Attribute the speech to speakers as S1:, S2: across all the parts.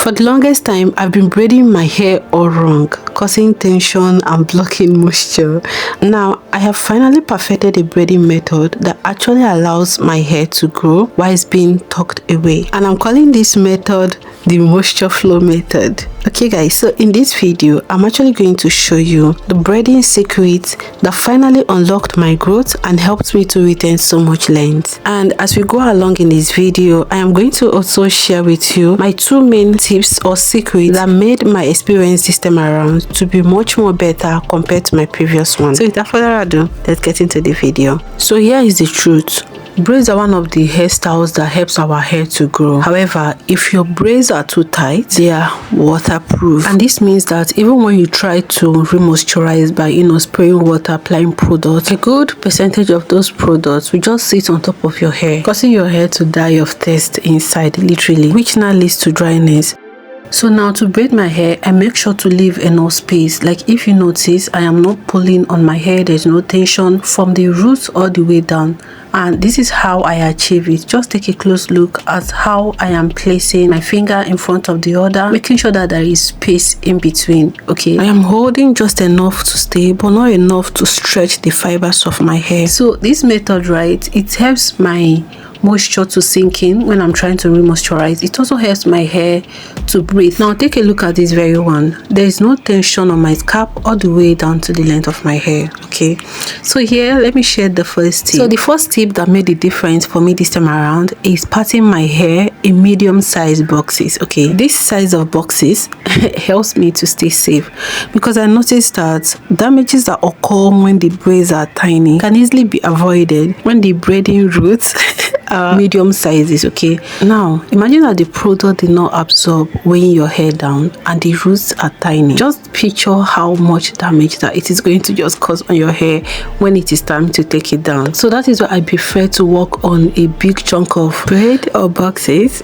S1: For the longest time, I've been braiding my hair all wrong, causing tension and blocking moisture. Now, I have finally perfected a braiding method that actually allows my hair to grow while it's being tucked away. And I'm calling this method the moisture flow method. Okay guys, so in this video, I'm actually going to show you the braiding secret that finally unlocked my growth and helped me to retain so much length. And as we go along in this video, I am going to also share with you my two main tips or secrets that made my experience this time around to be much more better compared to my previous one. So without further ado, let's get into the video. So here is the truth. Braids are one of the hairstyles that helps our hair to grow. However, if your braids are too tight, they are waterproof. And this means that even when you try to remoisturize by, spraying water, applying products, a good percentage of those products will just sit on top of your hair, causing your hair to die of thirst inside, literally, which now leads to dryness. So now to braid my hair, I make sure to leave enough space. Like if you notice, I am not pulling on my hair. There's no tension from the roots all the way down. And this is how I achieve it. Just take a close look at how I am placing my finger in front of the other, making sure that there is space in between. Okay, I am holding just enough to stay, but not enough to stretch the fibers of my hair. So this method, right, it helps my moisture to sink in when I'm trying to remoisturize. It also helps my hair to breathe. Now take a look at this very one. There is no tension on my scalp all the way down to the length of my hair. Okay, so here let me share the first tip. So the first tip that made the difference for me this time around is parting my hair in medium-sized boxes. Okay, this size of boxes helps me to stay safe because I noticed that damages that occur when the braids are tiny can easily be avoided when the braiding roots medium sizes. Okay, now imagine that the product did not absorb weighing your hair down and the roots are tiny. Just picture how much damage that it is going to just cause on your hair when it is time to take it down. So that is why I prefer to work on a big chunk of braid or boxes.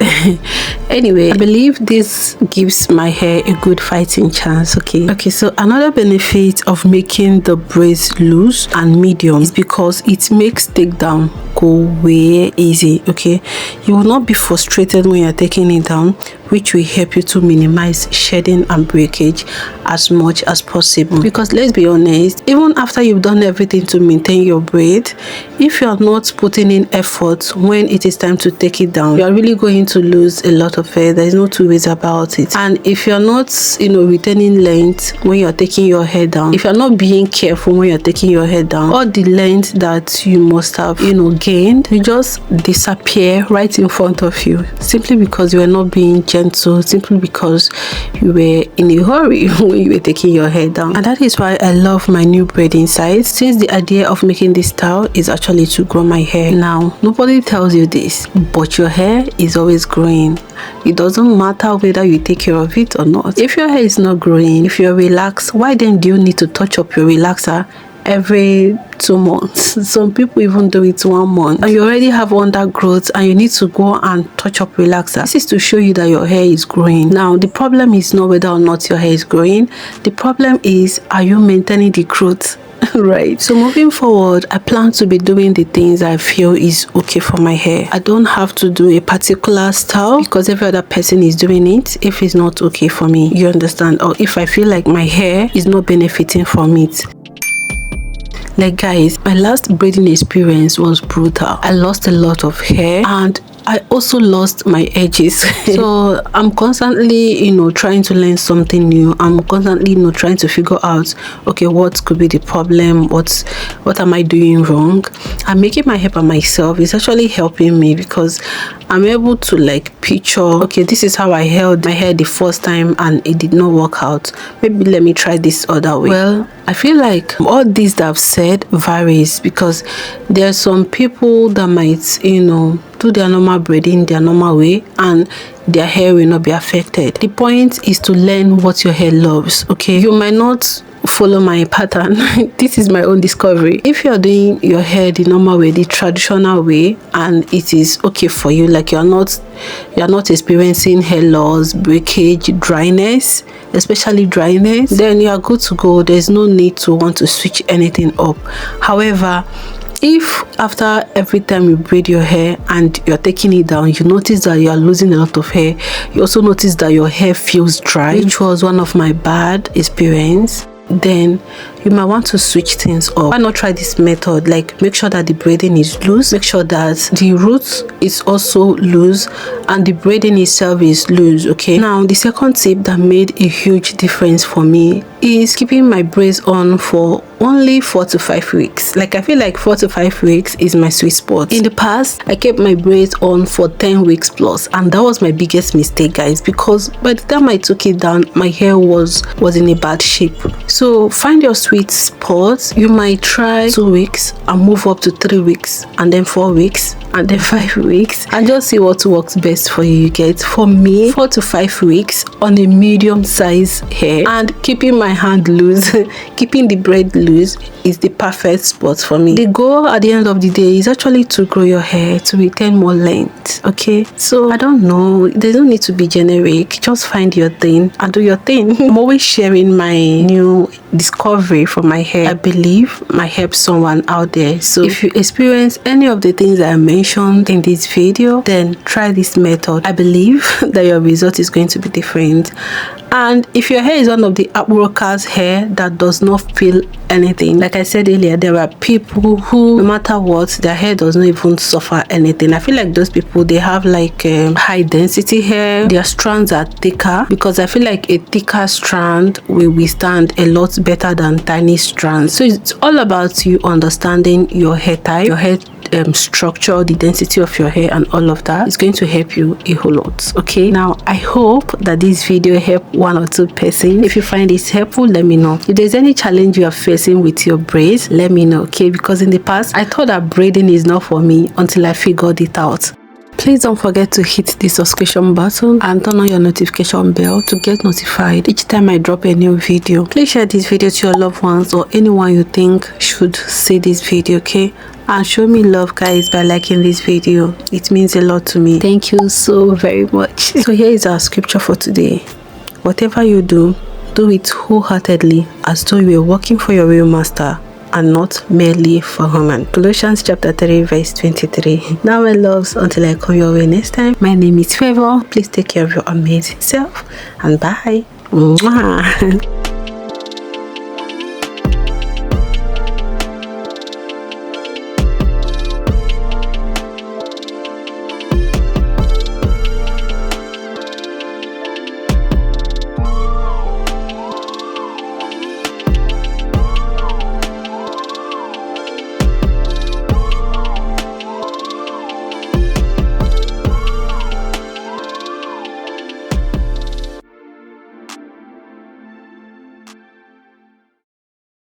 S1: Anyway, I believe this gives my hair a good fighting chance. Okay, so another benefit of making the braids loose and medium is because it makes takedown go way easy. Okay, you will not be frustrated when you're taking it down, which will help you to minimize shedding and breakage as much as possible. Because let's be honest, even after you've done everything to maintain your braid, if you are not putting in effort when it is time to take it down, you are really going to lose a lot of hair. There is no two ways about it. And if you're not retaining length when you're taking your hair down, if you're not being careful when you're taking your hair down, all the length that you must have gained will just disappear right in front of you, simply because you were not being gentle, simply because you were in a hurry when you were taking your hair down. And that is why I love my new braiding size, since the idea of making this style is actually to grow my hair. Now nobody tells you this, but your hair is always growing. It doesn't matter whether you take care of it or not. If your hair is not growing, if you're relaxed, why then do you need to touch up your relaxer every 2 months? Some people even do it 1 month, and you already have undergrowth and you need to go and touch up relaxer. This is to show you that your hair is growing. Now the problem is not whether or not your hair is growing. The problem is, are you maintaining the growth? Right. So moving forward, I plan to be doing the things I feel is okay for my hair. I don't have to do a particular style because every other person is doing it if it's not okay for me, you understand, or if I feel like my hair is not benefiting from it. Like guys, my last braiding experience was brutal. I lost a lot of hair and I also lost my edges. So I'm constantly trying to learn something new. I'm constantly trying to figure out, okay, what could be the problem, what am I doing wrong. I'm making my hair by myself. It's actually helping me because I'm able to picture, okay, this is how I held my hair the first time and it did not work out. Maybe let me try this other way. Well, I feel like all this that I've said varies because there are some people that might do their normal braiding their normal way and their hair will not be affected. The point is to learn what your hair loves. Okay, you might not follow my pattern. This is my own discovery. If you're doing your hair the normal way, the traditional way, and it is okay for you, like you're not experiencing hair loss, breakage, dryness, especially dryness, then you are good to go. There's no need to want to switch anything up. However, If after every time you braid your hair and you're taking it down, you notice that you are losing a lot of hair, you also notice that your hair feels dry, which was one of my bad experience, then you might want to switch things up. Why not try this method? Like, make sure that the braiding is loose, make sure that the roots is also loose and the braiding itself is loose. Okay, now the second tip that made a huge difference for me is keeping my braids on for only 4 to 5 weeks. Like, I feel like 4 to 5 weeks is my sweet spot. In the past, I kept my braids on for 10 weeks plus, and that was my biggest mistake, guys, because by the time I took it down, my hair was in a bad shape. So find your sweet spot. You might try 2 weeks and move up to 3 weeks, and then 4 weeks, and then 5 weeks, and just see what works best for you. You get, for me, 4 to 5 weeks on a medium size hair and keeping my hand loose, keeping the braid loose is the perfect spot for me. The goal at the end of the day is actually to grow your hair to retain more length. Okay, so I don't know, they don't need to be generic, just find your thing and do your thing. I'm always sharing my new discovery for my hair. I believe might help someone out there. So if you experience any of the things that I mentioned in this video, then try this method. I believe that your result is going to be different. And if your hair is one of the app workers' hair that does not feel anything, like I said earlier, there are people who, no matter what, their hair does not even suffer anything. I feel like those people, they have like high density hair, their strands are thicker, because I feel like a thicker strand will withstand a lot better than tiny strands. So it's all about you understanding your hair type, your hair structure, the density of your hair, and all of that is going to help you a whole lot. Okay, now I hope that this video helped 1 or 2 persons. If you find this helpful, let me know. If there's any challenge you are facing with your braids, let me know. Okay, because in the past I thought that braiding is not for me until I figured it out. Please don't forget to hit the subscription button and turn on your notification bell to get notified each time I drop a new video. Please share this video to your loved ones or anyone you think should see this video. Okay, and show me love, guys, by liking this video. It means a lot to me. Thank you so very much. So here is our scripture for today. Whatever you do, do it wholeheartedly, as though you were working for your real master and not merely for human. Colossians chapter 3 verse 23. Now, my loves, until I come your way next time, my name is Favor. Please take care of your amazing self, and bye. Mwah.